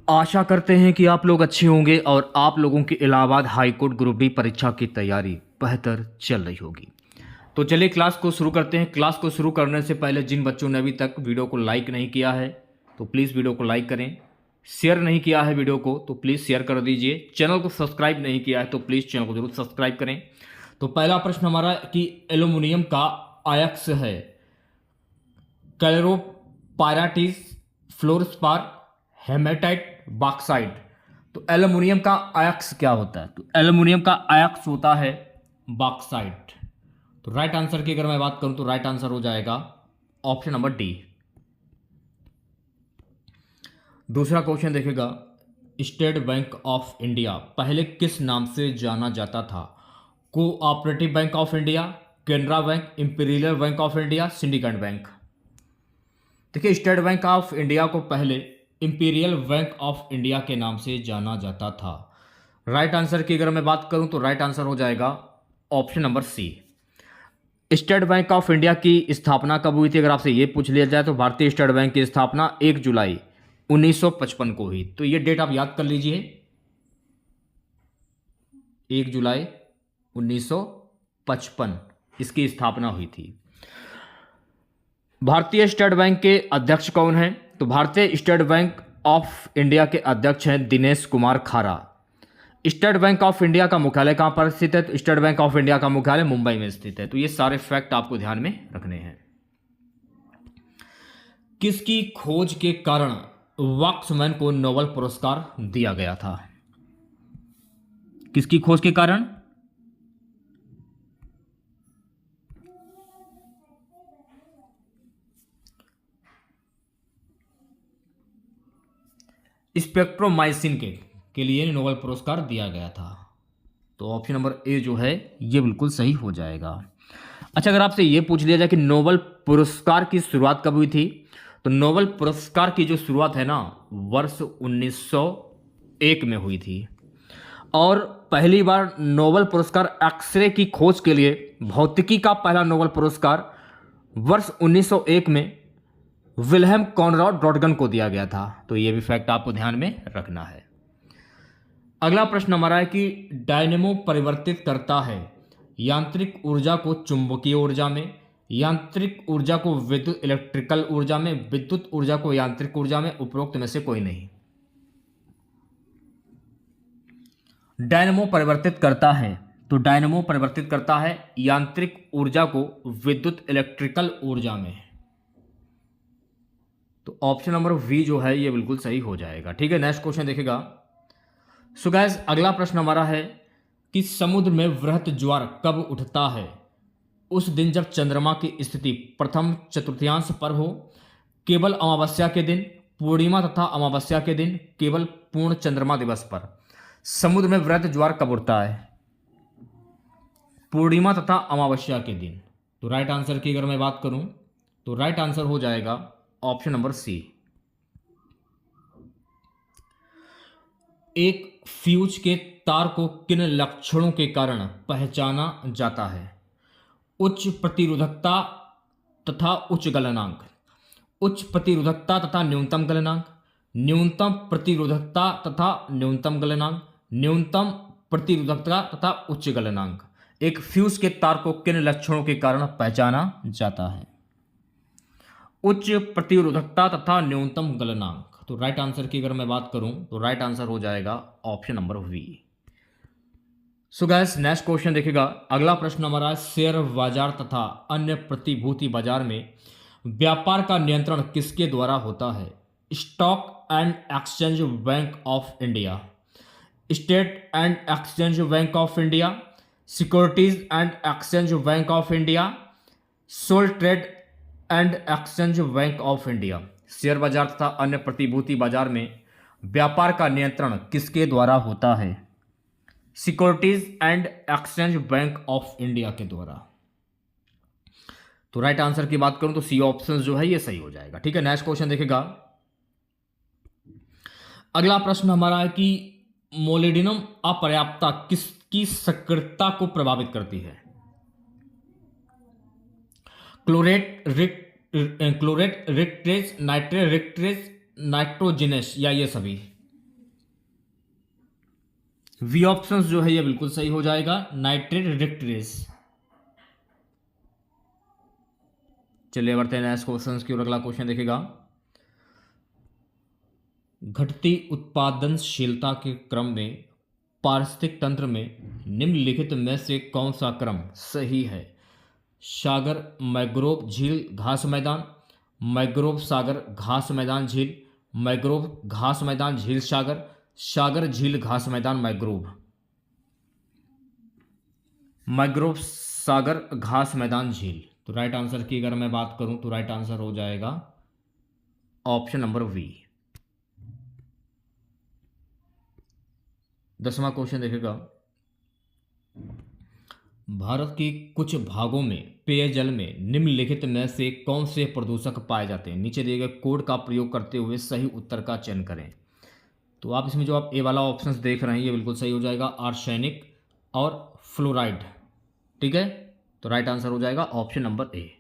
आशा करते हैं कि आप लोग अच्छे होंगे और आप लोगों की Allahabad high court group D परीक्षा की तैयारी बेहतर चल रही होगी। तो चलिए क्लास को शुरू करते हैं। क्लास को शुरू करने से पहले जिन बच्चों ने अभी तक वीडियो को लाइक नहीं किया है तो प्लीज़ वीडियो को लाइक करें। शेयर नहीं किया है वीडियो को तो प्लीज़ शेयर कर दीजिए। चैनल को सब्सक्राइब नहीं किया है तो प्लीज़ चैनल को जरूर सब्सक्राइब करें। तो पहला प्रश्न हमारा कि एल्यूमिनियम का अयस्क है कैल्रोपायराटिस, फ्लोरस्पार, हेमेटाइट, बॉक्साइट। तो एल्युमिनियम का अयस्क क्या होता है? तो एल्युमिनियम का अयस्क होता है बॉक्साइट। तो राइट आंसर की अगर मैं बात करूं तो राइट आंसर हो जाएगा ऑप्शन नंबर डी। दूसरा क्वेश्चन देखेगा, स्टेट बैंक ऑफ इंडिया पहले किस नाम से जाना जाता था? Cooperative bank of India, Canara bank, imperial bank of India, syndicate bank. देखिए, स्टेट बैंक ऑफ इंडिया को पहले इंपीरियल बैंक ऑफ इंडिया के नाम से जाना जाता था। राइट आंसर की अगर मैं बात करूं तो राइट आंसर हो जाएगा option number C. State Bank of India की स्थापना कब हुई थी? अगर आपसे ये पूछ लिया जाए तो भारतीय स्टेट बैंक की स्थापना 1 जुलाई 1955 को हुई। तो ये डेट आप याद कर लीजिए, 1 जुलाई 1955 इसकी स्थापना हुई थी। भारतीय स्टेट बैंक के अध्यक्ष कौन हैं? तो भारतीय स्टेट बैंक ऑफ इंडिया के अध्यक्ष हैं दिनेश कुमार खारा। स्टेट बैंक ऑफ इंडिया का मुख्यालय कहां पर स्थित है? तो स्टेट बैंक ऑफ इंडिया का मुख्यालय मुंबई में स्थित है। तो ये सारे फैक्ट आपको ध्यान में रखने हैं। किसकी खोज के कारण वॉक्समैन को नोबेल पुरस्कार दिया गया था? किसकी खोज के कारण? स्पेक्ट्रोमाइसिन के लिए नोबेल पुरस्कार दिया गया था। तो ऑप्शन नंबर ए जो है ये बिल्कुल सही हो जाएगा। अच्छा, अगर आपसे ये पूछ लिया जाए कि नोबेल पुरस्कार की शुरुआत कब हुई थी? तो नोबेल पुरस्कार की जो शुरुआत है ना, वर्ष 1901 में हुई थी। और पहली बार नोबेल पुरस्कार एक्सरे की खोज के लिए, भौतिकी का पहला नोबेल पुरस्कार वर्ष 1901 में विल्हेम कॉनराड रॉटगन को दिया गया था। तो ये भी फैक्ट आपको ध्यान में रखना है। अगला प्रश्न हमारा है कि डायनेमो परिवर्तित करता है यांत्रिक ऊर्जा को चुंबकीय ऊर्जा में, यांत्रिक ऊर्जा को विद्युत इलेक्ट्रिकल ऊर्जा में, विद्युत ऊर्जा को यांत्रिक ऊर्जा में, उपरोक्त में से कोई नहीं। डायनेमो परिवर्तित करता है, तो डायनेमो परिवर्तित करता है यांत्रिक ऊर्जा को विद्युत इलेक्ट्रिकल ऊर्जा में। तो ऑप्शन नंबर वी जो है ये बिल्कुल सही हो जाएगा। ठीक है, नेक्स्ट क्वेश्चन देखेगा। सो गाइस, अगला प्रश्न हमारा है कि समुद्र में वृहत ज्वार कब उठता है? उस दिन जब चंद्रमा की स्थिति प्रथम चतुर्थांश पर हो, केवल अमावस्या के दिन, पूर्णिमा तथा अमावस्या के दिन, केवल पूर्ण चंद्रमा दिवस पर। समुद्र में वृहत ज्वार कब उठता है? पूर्णिमा तथा अमावस्या के दिन। तो राइट आंसर की अगर मैं बात करूं तो राइट आंसर हो जाएगा ऑप्शन नंबर सी। एक फ्यूज के तार को किन लक्षणों के कारण पहचाना जाता है? उच्च प्रतिरोधकता तथा उच्च गलनांक, उच्च प्रतिरोधकता तथा न्यूनतम गलनांक, न्यूनतम प्रतिरोधकता तथा न्यूनतम गलनांक, न्यूनतम प्रतिरोधकता तथा उच्च गलनांक। एक फ्यूज के तार को किन लक्षणों के कारण पहचाना जाता है? उच्च प्रतिरोधकता तथा न्यूनतम गलनांक। तो राइट आंसर की अगर मैं बात करूं तो राइट आंसर हो जाएगा option number B. So guys, next question देखिएगा। अगला प्रश्न हमारा है, शेयर बाजार तथा अन्य प्रतिभूति बाजार में व्यापार का नियंत्रण किसके द्वारा होता है? Stock and exchange bank of India, state and exchange bank of India, securities and exchange bank of India, sole trade and exchange bank of India. Share बाजार तथा अन्य प्रतिभूति बाजार में व्यापार का नियंत्रण किसके द्वारा होता है? Securities and exchange bank of India के द्वारा। तो राइट आंसर की बात करूं तो सी ऑप्शन जो है ये सही हो जाएगा। ठीक है, नेक्स्ट क्वेश्चन देखेगा। अगला प्रश्न हमारा है कि मोलिडिनम अपर्याप्तता किसकी सक्रियता को प्रभावित करती है? क्लोरेट, क्लोरेट, रिक्ट्रेज, नाइट्रेट, रिक्ट्रेज, नाइट्रोजिनस या ये सभी। वी ऑप्शन जो है ये बिल्कुल सही हो जाएगा, नाइट्रेट रिक्टरेस। चलिए बढ़ते हैं नेक्स्ट क्वेश्चन की ओर। अगला क्वेश्चन देखेगा, घटती उत्पादनशीलता के क्रम में पारिस्थितिक तंत्र में निम्नलिखित में से कौन सा क्रम सही है? सागर मैंग्रोव झील घास मैदान, मैंग्रोव सागर घास मैदान झील, मैंग्रोव घास मैदान झील सागर, सागर झील घास मैदान मैंग्रोव। मैंग्रोव सागर घास मैदान झील। तो राइट आंसर की अगर मैं बात करूं तो राइट आंसर हो जाएगा ऑप्शन नंबर वी। 10वां क्वेश्चन देखेगा, भारत के कुछ भागों में पेयजल में निम्नलिखित में से कौन से प्रदूषक पाए जाते हैं? नीचे दिए गए कोड का प्रयोग करते हुए सही उत्तर का चयन करें। तो आप इसमें जो आप ए वाला ऑप्शन देख रहे हैं ये बिल्कुल सही हो जाएगा, आर्सेनिक और फ्लोराइड। ठीक है, तो राइट आंसर हो जाएगा ऑप्शन नंबर ए।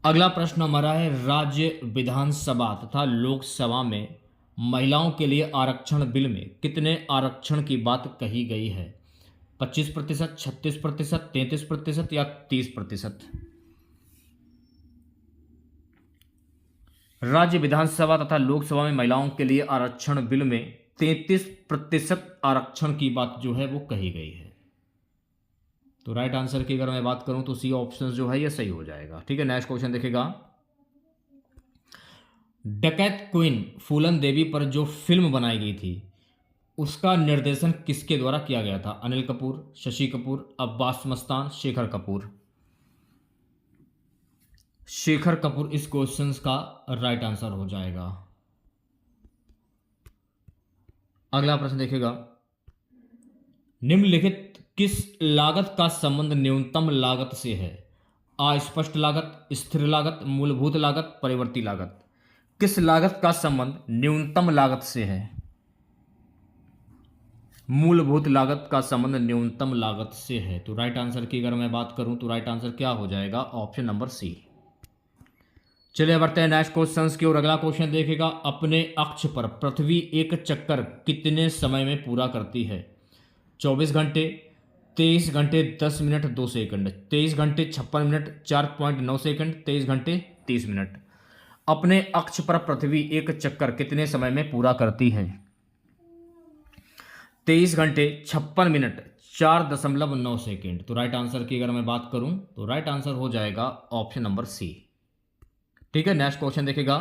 अगला प्रश्न हमारा है, राज्य विधानसभा तथा लोकसभा में महिलाओं के लिए आरक्षण बिल में कितने आरक्षण की बात कही गई है? 25%, 36%, 33% या 30%? राज्य विधानसभा तथा लोकसभा में महिलाओं के लिए आरक्षण बिल में 33% आरक्षण की बात जो है वो कही गई है। तो राइट आंसर की अगर मैं बात करूं तो सी ऑप्शन जो है ये सही हो जाएगा। ठीक है, नेक्स्ट क्वेश्चन देखेगा, डकैत क्वीन फूलन देवी पर जो फिल्म बनाई गई थी उसका निर्देशन किसके द्वारा किया गया था? अनिल कपूर, शशि कपूर, अब्बास मस्तान, शेखर कपूर। शेखर कपूर इस क्वेश्चन का राइट आंसर हो जाएगा। अगला प्रश्न देखेगा, निम्नलिखित किस लागत का संबंध न्यूनतम लागत से है? अस्पष्ट लागत, स्थिर लागत, मूलभूत लागत, परिवर्ती लागत। किस लागत का संबंध न्यूनतम लागत से है? मूलभूत लागत का संबंध न्यूनतम लागत से है। तो राइट आंसर की अगर मैं बात करूं तो राइट आंसर क्या हो जाएगा? Option number C. चलिए बढ़ते हैं नेक्स्ट क्वेश्चन की ओर। अगला क्वेश्चन देखेगा, अपने अक्ष पर पृथ्वी एक चक्कर कितने समय में पूरा करती है? 24 घंटे, 23 घंटे 10 मिनट 2 सेकंड, 23 घंटे 56 मिनट 4.9 सेकंड, 23 घंटे 30 मिनट। अपने अक्ष पर पृथ्वी एक चक्कर कितने समय में पूरा करती है? 23 घंटे 56 मिनट 4.9 सेकेंड। तो राइट आंसर की अगर मैं बात करूं तो राइट आंसर हो जाएगा ऑप्शन नंबर सी। ठीक है, नेक्स्ट क्वेश्चन देखेगा,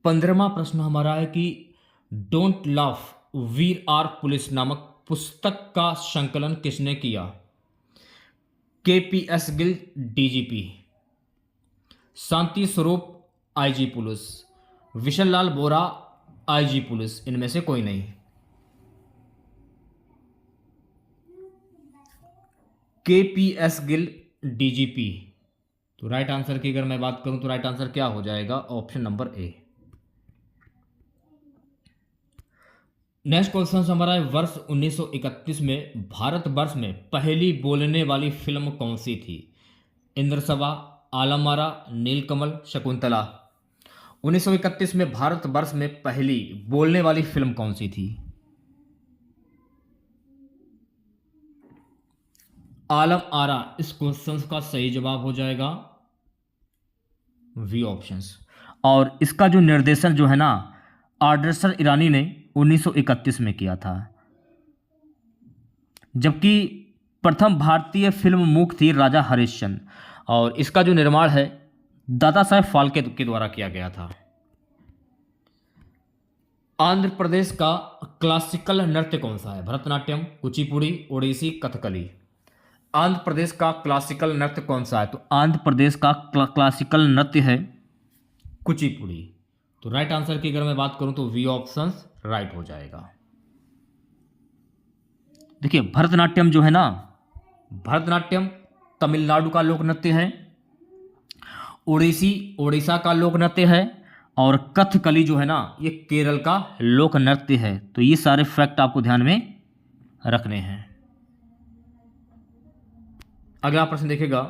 15वां प्रश्न हमारा है कि don't laugh we are police नामक पुस्तक का संकलन किसने किया? KPS Gill DGP, Shanti Swarup IG police, we shall लाल बोरा IG पुलिस। इनमें से कोई नहीं। KPS Gill DGP। तो राइट आंसर की अगर मैं बात करूं तो राइट आंसर क्या हो जाएगा? Option number A. Next question हमारा है, वर्ष 1931 में भारतवर्ष में पहली बोलने वाली फिल्म कौन सी थी? इंद्रसभा, आलम आरा, नीलकमल, शकुंतला। 1931 में भारतवर्ष में पहली बोलने वाली फिल्म कौन सी थी? आलम आरा इस क्वेश्चन का सही जवाब हो जाएगा वी ऑप्शंस। और इसका जो निर्देशन जो है ना आदर्शन ईरानी ने 1931 में किया था, जबकि प्रथम भारतीय फिल्म मूक थी राजा हरिश्चंद्र, और इसका जो निर्माण है दादा साहेब फाल्के के द्वारा किया गया था। आंध्र प्रदेश का क्लासिकल नृत्य कौन सा है? भरतनाट्यम, कुचिपुड़ी, ओडिसी, कथकली। आंध्र प्रदेश का क्लासिकल नृत्य कौन सा है? तो आंध्र प्रदेश का क्लासिकल नृत्य है कुचिपुड़ी। तो राइट आंसर की अगर मैं बात करूं तो वी ऑप्शन राइट हो जाएगा। देखिए भरतनाट्यम जो है ना, भरतनाट्यम तमिलनाडु का लोक नृत्य है, ओडिसी ओडिशा का लोक नृत्य है, और कथकली जो है ना ये केरल का लोक नृत्य है। तो ये सारे फैक्ट आपको ध्यान में रखने हैं। अगला प्रश्न देखेगा,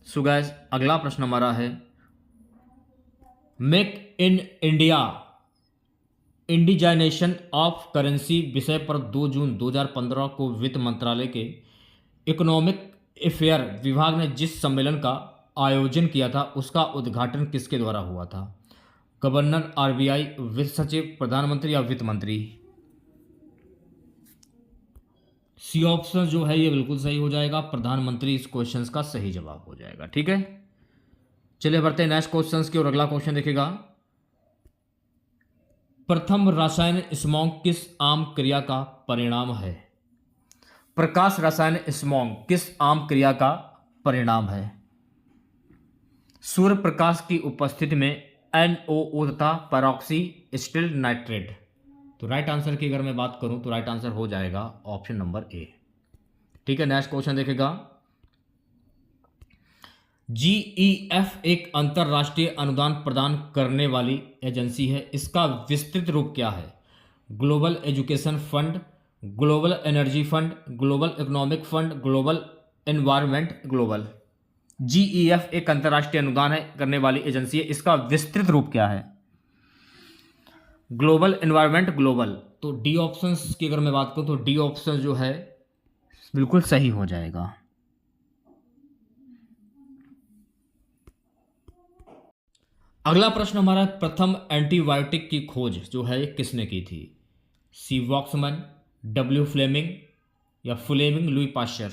सो गाइस अगला प्रश्न हमारा है, make in India indigenisation of currency विषय पर 2 जून 2015 को वित्त मंत्रालय के इकोनॉमिक अफेयर विभाग ने जिस सम्मेलन का आयोजन किया था उसका उद्घाटन किसके द्वारा हुआ था? गवर्नर, आरबीआई, वित्त सचिव, प्रधानमंत्री या वित्त मंत्री? सी ऑप्शन जो है ये बिल्कुल सही हो जाएगा, प्रधानमंत्री इस क्वेश्चन का सही जवाब हो जाएगा। ठीक है, चलिए बढ़ते हैं नेक्स्ट क्वेश्चन की और अगला क्वेश्चन देखिएगा। प्रथम रसायन स्मॉग किस आम क्रिया का परिणाम है? प्रकाश रसायन स्मॉग किस आम क्रिया का परिणाम है? सूर्य प्रकाश की उपस्थिति में NOO तथा पैरोक्सी स्टील नाइट्रेट। तो राइट आंसर की अगर मैं बात करूं तो राइट आंसर हो जाएगा ऑप्शन नंबर ए। ठीक है, नेक्स्ट क्वेश्चन देखेगा। GEF एक अंतरराष्ट्रीय अनुदान प्रदान करने वाली एजेंसी है। इसका विस्तृत रूप क्या है? Global education fund, global energy fund, global economic fund, global environment, global. GEF एक अंतरराष्ट्रीय अनुदान करने वाली एजेंसी है। इसका विस्तृत रूप क्या है? Global environment, global. तो डी ऑप्शन की अगर मैं बात करूं तो डी ऑप्शन जो है बिल्कुल सही हो जाएगा। अगला प्रश्न हमारा, प्रथम एंटीबायोटिक की खोज जो है किसने की थी? सी वॉक्समैन, W फ्लेमिंग या फ्लेमिंग लुई पाश्चर?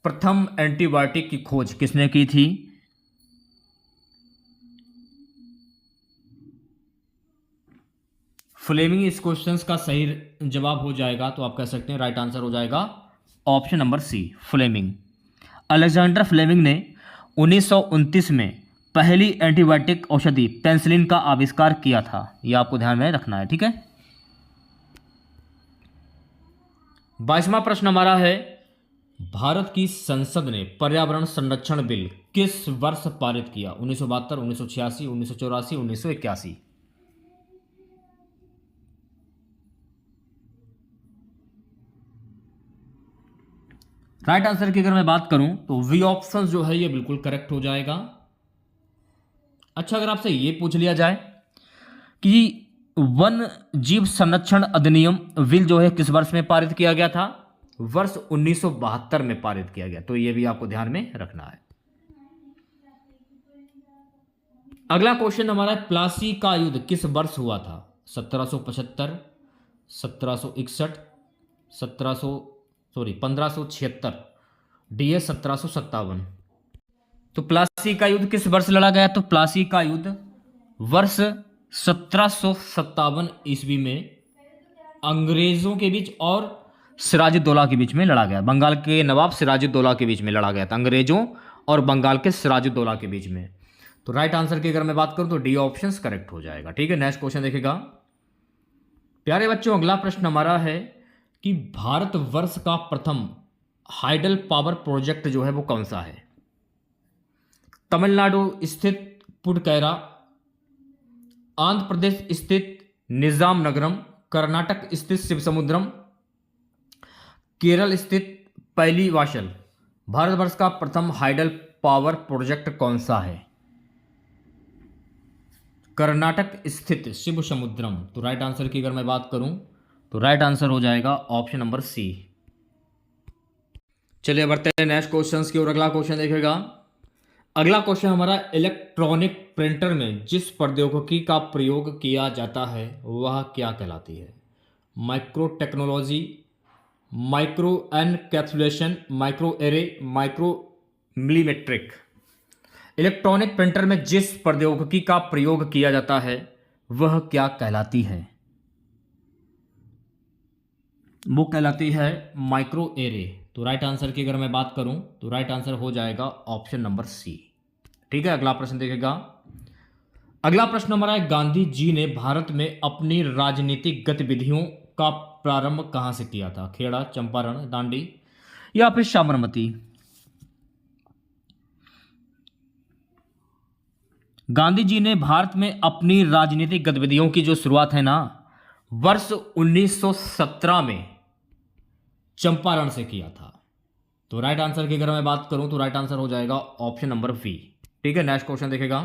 प्रथम एंटीबायोटिक की खोज किसने की थी? फ्लेमिंग इस क्वेश्चन का सही जवाब हो जाएगा, तो आप कह सकते हैं राइट आंसर हो जाएगा option number C, Fleming. Alexander Fleming ने 1929 में पहली एंटीबायोटिक औषधि पेनिसिलिन का आविष्कार किया था। यह आपको ध्यान में रखना है। ठीक है, 22वां प्रश्न हमारा है, भारत की संसद ने पर्यावरण संरक्षण बिल किस वर्ष पारित किया? 1972, 1986, 1984, 1981? राइट आंसर की अगर मैं बात करूं तो वी ऑप्शन जो है ये बिल्कुल करेक्ट हो जाएगा। अच्छा, अगर आपसे ये पूछ लिया जाए कि वन जीव संरक्षण अधिनियम बिल जो है किस वर्ष में पारित किया गया था? वर्ष 1972 में पारित किया गया, तो ये भी आपको ध्यान में रखना है। अगला क्वेश्चन हमारा है, प्लासी का युद्ध किस वर्ष हुआ था? 1775, 1761, 1576, डी 1757? तो प्लासी का युद्ध किस वर्ष लड़ा गया? तो प्लासी का युद्ध वर्ष 1757 ईस्वी में अंग्रेजों के बीच और सिराजुद्दौला के बीच में लड़ा गया। बंगाल के नवाब सिराजुद्दौला के बीच में लड़ा गया था, अंग्रेजों और बंगाल के सिराजुद्दौला के बीच में। तो राइट आंसर की अगर मैं बात करूं तो डी ऑप्शन करेक्ट हो जाएगा। ठीक है, नेक्स्ट क्वेश्चन देखेगा। प्यारे बच्चों, अगला प्रश्न हमारा है कि भारतवर्ष का प्रथम हाइडल पावर प्रोजेक्ट जो है वो कौन सा है? तमिलनाडु स्थित पुडकैरा, आंध्र प्रदेश स्थित निजाम नगरम, कर्नाटक स्थित शिवसमुद्रम, केरल स्थित पैलीवाशल? भारतवर्ष का प्रथम हाइडल पावर प्रोजेक्ट कौन सा है? कर्नाटक स्थित शिवसमुद्रम। तो राइट आंसर की अगर मैं बात करूं तो राइट आंसर हो जाएगा ऑप्शन नंबर सी। चलिए बढ़ते हैं नेक्स्ट क्वेश्चन की और अगला क्वेश्चन देखेगा। अगला क्वेश्चन हमारा, इलेक्ट्रॉनिक प्रिंटर में जिस प्रौद्योगिकी का प्रयोग किया जाता है वह क्या कहलाती है? Micro technology, micro encapsulation, micro array, micro millimetric? Electronic printer में जिस प्रौद्योगिकी का प्रयोग किया जाता है वह क्या कहलाती है? वो कहलाती है माइक्रो एरे। तो राइट आंसर की अगर मैं बात करूं तो राइट आंसर हो जाएगा ऑप्शन नंबर सी। ठीक है, अगला प्रश्न देखेगा। अगला प्रश्न हमारा है, गांधी जी ने भारत में अपनी राजनीतिक गतिविधियों का प्रारंभ कहां से किया था? खेड़ा, चंपारण, दांडी या फिर साबरमती? गांधी जी ने भारत में अपनी राजनीतिक गतिविधियों की जो शुरुआत है ना, वर्ष 1917 में चंपारण से किया था। तो राइट आंसर की अगर मैं बात करूं तो राइट आंसर हो जाएगा ऑप्शन नंबर बी। ठीक है, नेक्स्ट क्वेश्चन देखेगा।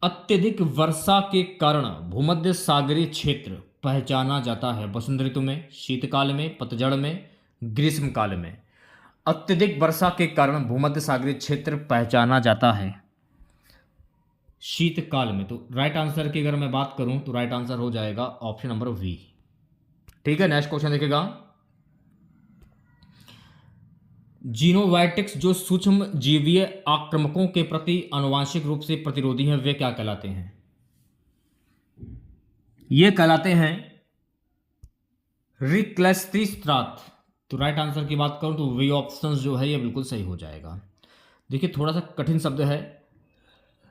अत्यधिक वर्षा के कारण भूमध्य सागरीय क्षेत्र पहचाना जाता है वसंत ऋतु में, शीतकाल में, पतझड़ में, ग्रीष्म काल में। अत्यधिक वर्षा के कारण भूमध्य सागरीय क्षेत्र पहचाना जाता है शीतकाल में। तो राइट आंसर की अगर मैं बात करूं तो राइट आंसर हो जाएगा ऑप्शन नंबर वी। ठीक है, नेक्स्ट क्वेश्चन देखिएगा। जीनोवाइटिक्स जो सूक्ष्म जीवीय आक्रामकों के प्रति आनुवांशिक रूप से प्रतिरोधी हैं वे क्या कहलाते हैं? ये कहलाते हैं रिक्लेस्ट्रीस्त्राथ। तो राइट आंसर की बात करूं तो वी ऑप्शन जो है ये बिल्कुल सही हो जाएगा। देखिए थोड़ा सा कठिन शब्द है,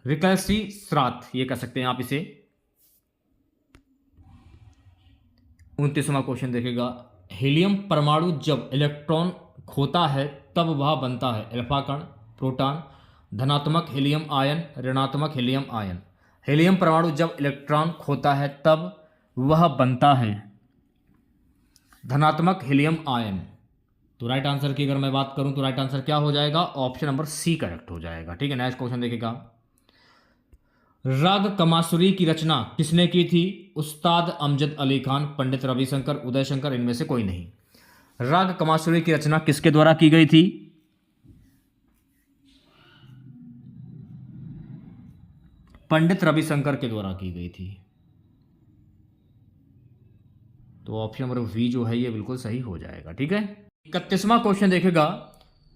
रिक्लेस्ट्रीस्त्राथ ये कह सकते हैं आप इसे। 29वां क्वेश्चन देखेगा। हीलियम परमाणु जब इलेक्ट्रॉन खोता है तब वह बनता है अल्फा कण, प्रोटॉन, धनात्मक हीलियम आयन, ऋणात्मक हीलियम आयन। हीलियम परमाणु जब इलेक्ट्रॉन खोता है तब वह बनता है धनात्मक हीलियम आयन। तो राइट आंसर की अगर मैं बात करूं तो राइट आंसर क्या हो जाएगा? ऑप्शन नंबर सी करेक्ट हो जाएगा। ठीक है, नेक्स्ट क्वेश्चन देखिएगा। राग कमासुरी की रचना किसने की थी? उस्ताद अमजद अली खान, पंडित रविशंकर, उदय शंकर, इनमें से कोई नहीं। राग कमासुरी की रचना किसके द्वारा की गई थी? पंडित रविशंकर के द्वारा की गई थी। तो ऑप्शन नंबर वी जो है ये बिल्कुल सही हो जाएगा। ठीक है, 31वां क्वेश्चन देखेगा।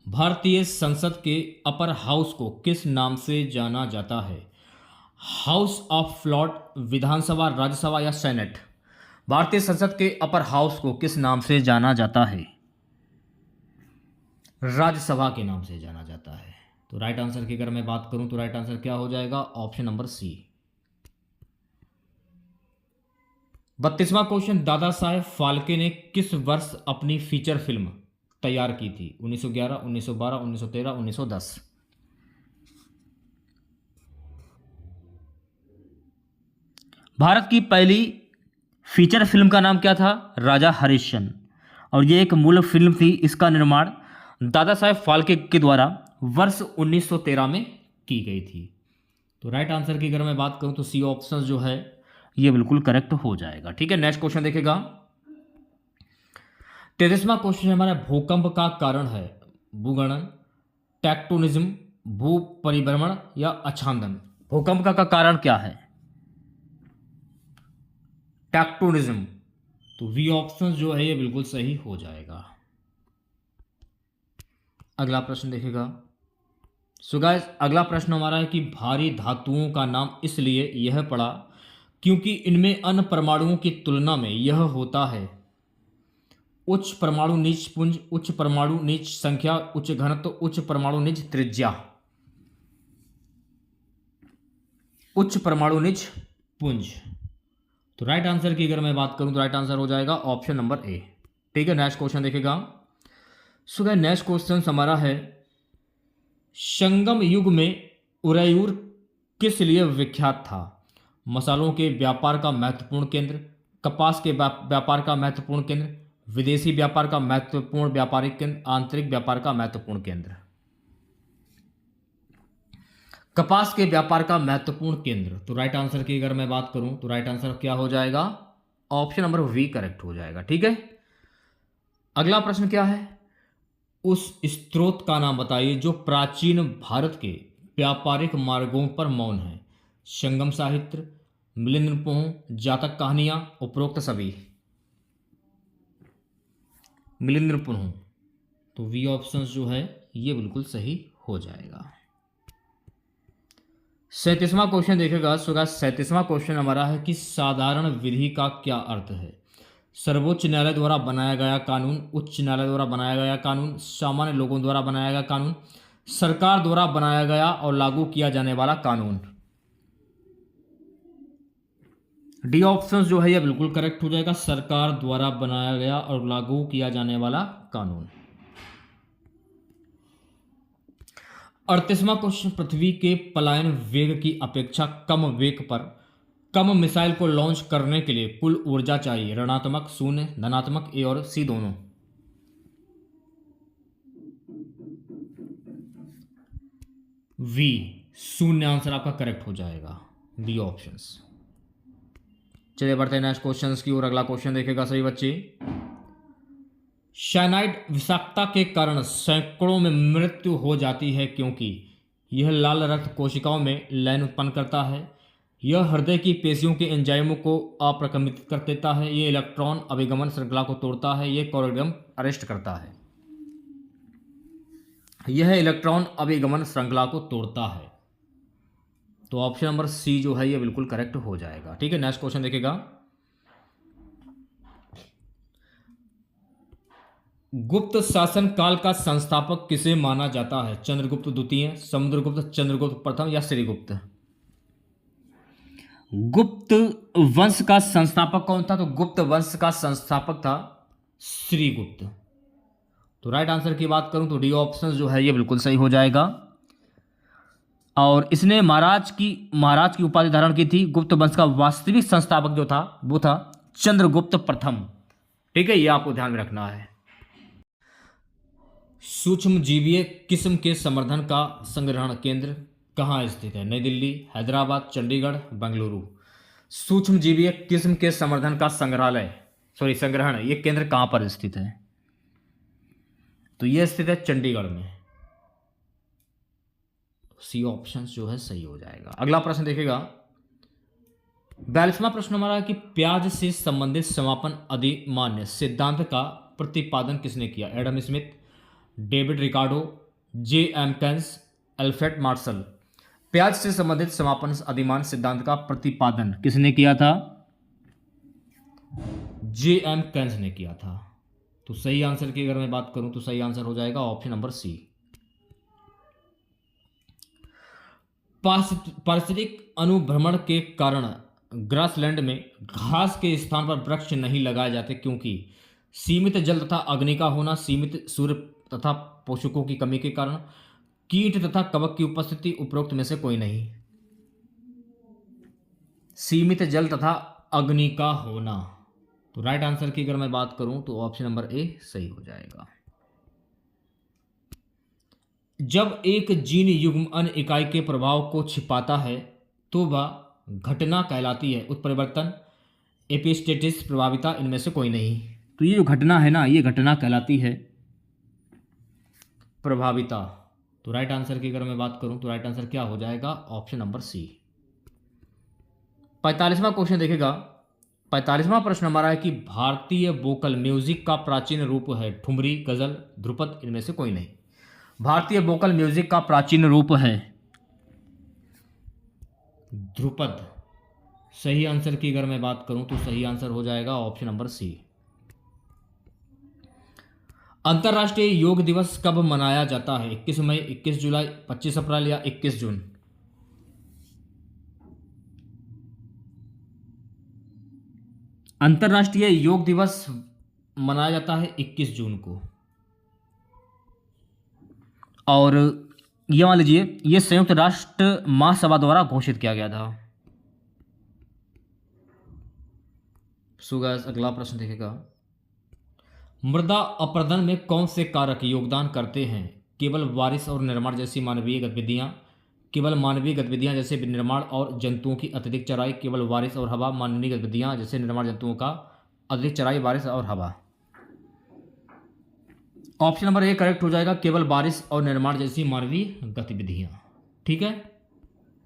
भारतीय संसद के अपर हाउस को किस नाम से जाना जाता है? हाउस ऑफ लॉर्ड, विधानसभा, राज्यसभा या सेनेट? भारतीय संसद के अपर हाउस को किस नाम से जाना जाता है? राज्यसभा के नाम से जाना जाता है। तो राइट आंसर की अगर मैं बात करूं तो राइट आंसर क्या हो जाएगा? Option number C. 32वां क्वेश्चन। दादा साहेब फाल्के ने किस वर्ष अपनी फीचर फिल्म तैयार की थी? 1911, 1912, 1913, 1910? भारत की पहली फीचर फिल्म का नाम क्या था? राजा हरिश्चंद्र। और ये एक मूल फिल्म थी। इसका निर्माण दादा साहेब फाल्के के द्वारा वर्ष 1913 में की गई थी। तो राइट आंसर की अगर मैं बात करूं तो सी ऑप्शन जो है ये बिल्कुल करेक्ट हो जाएगा। ठीक है, नेक्स्ट क्वेश्चन देखेगा। 33वां क्वेश्चन हमारा भूकंप का कारण है भूगणन, टेक्टोनिज्म, भू परिभ्रमण या अच्छादन? भूकंप का कारण क्या है? टेक्टोनिज्म। तो वी ऑप्शन जो है ये बिल्कुल सही हो जाएगा। अगला प्रश्न देखेगा। सो गाइस अगला प्रश्न हमारा है कि भारी धातुओं का नाम इसलिए यह पड़ा क्योंकि इनमें अन्य परमाणुओं की तुलना में यह होता है उच्च परमाणु निज पुंज, उच्च परमाणु निज संख्या, उच्च घनत्व, उच्च परमाणु निज त्रिज्या। उच्च परमाणु निज पुंज। तो राइट आंसर की अगर मैं बात करूं तो राइट आंसर हो जाएगा ऑप्शन नंबर ए। ठीक है, नेक्स्ट क्वेश्चन देखेगा। सो गाइस नेक्स्ट क्वेश्चन हमारा है संगम युग में उरैयूर किस लिए विख्यात था? मसालों के व्यापार का महत्वपूर्ण केंद्र, कपास के व्यापार का महत्वपूर्ण केंद्र, विदेशी व्यापार का महत्वपूर्ण व्यापारिक केंद्र, आंतरिक व्यापार का महत्वपूर्ण केंद्र? कपास के व्यापार का महत्वपूर्ण केंद्र। तो राइट आंसर की अगर मैं बात करूं तो राइट आंसर क्या हो जाएगा? ऑप्शन नंबर वी करेक्ट हो जाएगा। ठीक है, अगला प्रश्न क्या है? उस स्त्रोत का नाम बताइए जो प्राचीन भारत के व्यापारिक मार्गों पर मौन है। संगम साहित्य, मिलिंद नृपोह, जातक कहानियां, उपरोक्त सभी? मिलिंद नृपोह। तो वी ऑप्शन जो है ये बिल्कुल सही हो जाएगा। 37वां क्वेश्चन देखेगा। सो गाइस 37वां क्वेश्चन हमारा है कि साधारण विधि का क्या अर्थ है? सर्वोच्च न्यायालय द्वारा बनाया गया कानून, उच्च न्यायालय द्वारा बनाया गया कानून, सामान्य लोगों द्वारा बनाया गया कानून, सरकार द्वारा बनाया गया और लागू किया जाने वाला कानून? डी ऑप्शन जो है यह बिल्कुल करेक्ट हो जाएगा, सरकार द्वारा बनाया गया और लागू किया जाने वाला कानून। 38वां क्वेश्चन। पृथ्वी के पलायन वेग की अपेक्षा कम वेग पर कम मिसाइल को लॉन्च करने के लिए कुल ऊर्जा चाहिए? ऋणात्मक, शून्य, धनात्मक, ए और सी दोनों? वी शून्य आंसर आपका करेक्ट हो जाएगा। D options. चलिए बढ़ते हैं नेक्स्ट क्वेश्चन की ओर। अगला क्वेश्चन देखेगा सभी बच्चे। साइनाइड विषाक्तता के कारण सैकड़ों में मृत्यु हो जाती है क्योंकि यह लाल रक्त कोशिकाओं में लैन उत्पन्न करता है, यह हृदय की पेशियों के एंजाइमों को अप्रकमित कर देता है, यह इलेक्ट्रॉन अभिगमन श्रृंखला को तोड़ता है, यह कोरोडियम अरेस्ट करता है। यह इलेक्ट्रॉन अभिगमन श्रृंखला को तोड़ता है। तो ऑप्शन नंबर सी जो है ये बिल्कुल करेक्ट हो जाएगा। ठीक है, नेक्स्ट क्वेश्चन देखेगा। गुप्त शासन काल का संस्थापक किसे माना जाता है? चंद्रगुप्त द्वितीय, समुद्रगुप्त, चंद्रगुप्त प्रथम या श्रीगुप्त? गुप्त वंश का संस्थापक कौन था? तो गुप्त वंश का संस्थापक था श्रीगुप्त। तो राइट आंसर की बात करूं तो डी ऑप्शन जो है ये बिल्कुल सही हो जाएगा। और इसने महाराज की उपाधि धारण की थी। गुप्त वंश का वास्तविक संस्थापक जो था वो था चंद्रगुप्त प्रथम। ठीक है, ये आपको ध्यान में रखना है। सूक्ष्म जीवीय किस्म के संवर्धन का संग्रहण केंद्र कहाँ स्थित है? नई दिल्ली, हैदराबाद, चंडीगढ़, बेंगलुरु। सूक्ष्म जीवीय किस्म के संवर्धन का संग्रहण ये केंद्र कहाँ पर स्थित है? तो ये स्थित है चंडीगढ़ में। सी ऑप्शन जो है सही हो जाएगा। अगला प्रश्न देखेगा। 42वां प्रश्न हमारा कि प्याज से संबंधित समापन अधिमान्य सिद्धांत का प्रतिपादन किसने किया? एडम स्मिथ, डेविड रिकार्डो, जे एम केन्स, अल्फ्रेड मार्शल। प्याज से संबंधित समापन अधिमान सिद्धांत का प्रतिपादन किसने किया था? जे एम केन्स ने किया था। तो सही आंसर की अगर मैं बात करूं तो सही आंसर हो जाएगा ऑप्शन नंबर सी। पारिस्थितिक अनुभ्रमण के कारण ग्रासलैंड में घास के स्थान पर वृक्ष नहीं लगाए जाते क्योंकि सीमित जल तथा अग्नि का होना, सीमित सूर्य तथा पोषकों की कमी के कारण, कीट तथा कवक की उपस्थिति, उपरोक्त में से कोई नहीं। सीमित जल तथा अग्नि का होना। तो राइट आंसर की अगर मैं बात करूं तो ऑप्शन नंबर ए सही हो जाएगा। जब एक जीन युग्म अन्य इकाई के प्रभाव को छिपाता है तो वह घटना कहलाती है। उत्परिवर्तन, एपिस्टेटिस, प्रभाविता, इनमें से कोई नहीं। तो ये जो घटना है ना, ये घटना कहलाती है प्रभाविता। तो राइट आंसर की अगर मैं बात करूं तो राइट आंसर क्या हो जाएगा? Option number C. 45वां क्वेश्चन देखेगा। 45वां प्रश्न हमारा है कि भारतीय वोकल म्यूजिक का प्राचीन रूप है ठुमरी, गजल, ध्रुपद, इनमें से कोई नहीं। भारतीय वोकल म्यूजिक का प्राचीन रूप है ध्रुपद। सही आंसर की अगर मैं बात करूं तो सही आंसर हो जाएगा ऑप्शन नंबर सी। अंतर्राष्ट्रीय योग दिवस कब मनाया जाता है? 21 मई, 21 जुलाई, 25 अप्रैल या 21 जून? अंतर्राष्ट्रीय योग दिवस मनाया जाता है 21 जून को। और ये मान लीजिए ये संयुक्त राष्ट्र महासभा द्वारा घोषित किया गया था। सो गाइस, अगला प्रश्न देखेगा। मृदा अपरदन में कौन से कारक योगदान करते हैं? केवल बारिश और निर्माण जैसी मानवीय गतिविधियां, केवल मानवीय गतिविधियां जैसे निर्माण और जंतुओं की अत्यधिक चराई, केवल बारिश और हवा, मानवीय गतिविधियां जैसे निर्माण, जंतुओं का अत्यधिक चराई, बारिश और हवा। ऑप्शन नंबर ए करेक्ट हो जाएगा, केवल बारिश और निर्माण जैसी मानवीय गतिविधियां। ठीक है,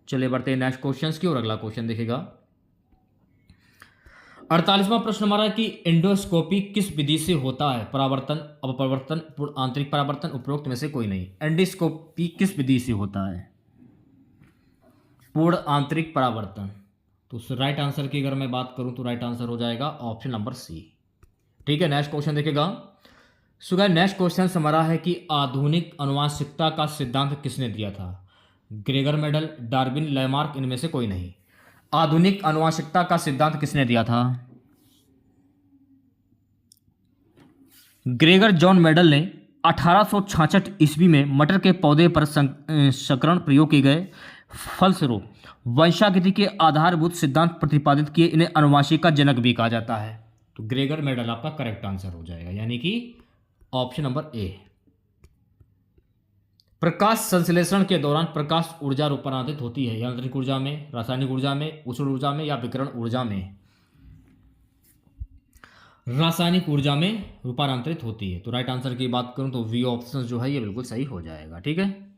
चलिए बढ़ते हैं नेक्स्ट क्वेश्चन की और अगला क्वेश्चन देखेगा। 48वां प्रश्न हमारा है कि एंडोस्कोपी किस विधि से होता है? परावर्तन, अपवर्तन, पूर्ण आंतरिक परावर्तन, उपरोक्त में से कोई नहीं। एंडोस्कोपी किस विधि से होता है? पूर्ण आंतरिक परावर्तन। तो राइट आंसर की अगर मैं बात करूं तो राइट आंसर हो जाएगा ऑप्शन नंबर सी। ठीक है, नेक्स्ट क्वेश्चन देखेगा। सो गाइस, नेक्स्ट क्वेश्चन हमारा है कि आधुनिक आनुवंशिकता का सिद्धांत किसने दिया था? ग्रेगर मेडल, डार्विन, लैमार्क, इनमें से कोई नहीं। आधुनिक आनुवंशिकता का सिद्धांत किसने दिया था? ग्रेगर जॉन मेडल ने 1866 ईस्वी में मटर के पौधे पर संकरण प्रयोग किए गए फलस्वरूप वंशागति के आधारभूत सिद्धांत प्रतिपादित किए। इन्हें आनुवंशिक का जनक भी कहा जाता है। तो ग्रेगर मेडल आपका करेक्ट आंसर हो जाएगा, यानी कि ऑप्शन नंबर ए। प्रकाश संश्लेषण के दौरान प्रकाश ऊर्जा रूपांतरित होती है यांत्रिक ऊर्जा में, रासायनिक ऊर्जा में, उष्ण ऊर्जा में या विकिरण ऊर्जा में। रासायनिक ऊर्जा में रूपांतरित होती है। तो राइट आंसर की बात करूं तो वी ऑप्शन जो है ये बिल्कुल सही हो जाएगा। ठीक है।